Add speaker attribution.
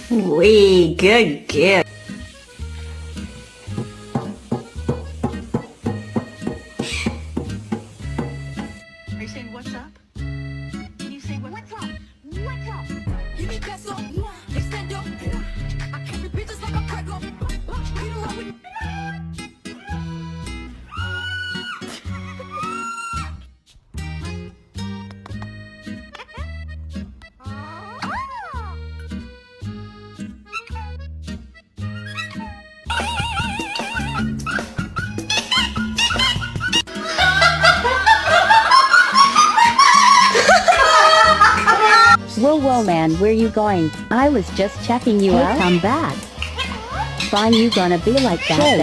Speaker 1: Wee, good girl.
Speaker 2: Are you saying what's up? Can you say what's up? What's up?
Speaker 3: Give me that so extendo. I can't be bitches like a prego. You know what we
Speaker 4: Whoa, whoa, man, where you going? I was just checking you out. Come back. Fine, you gonna be like that then.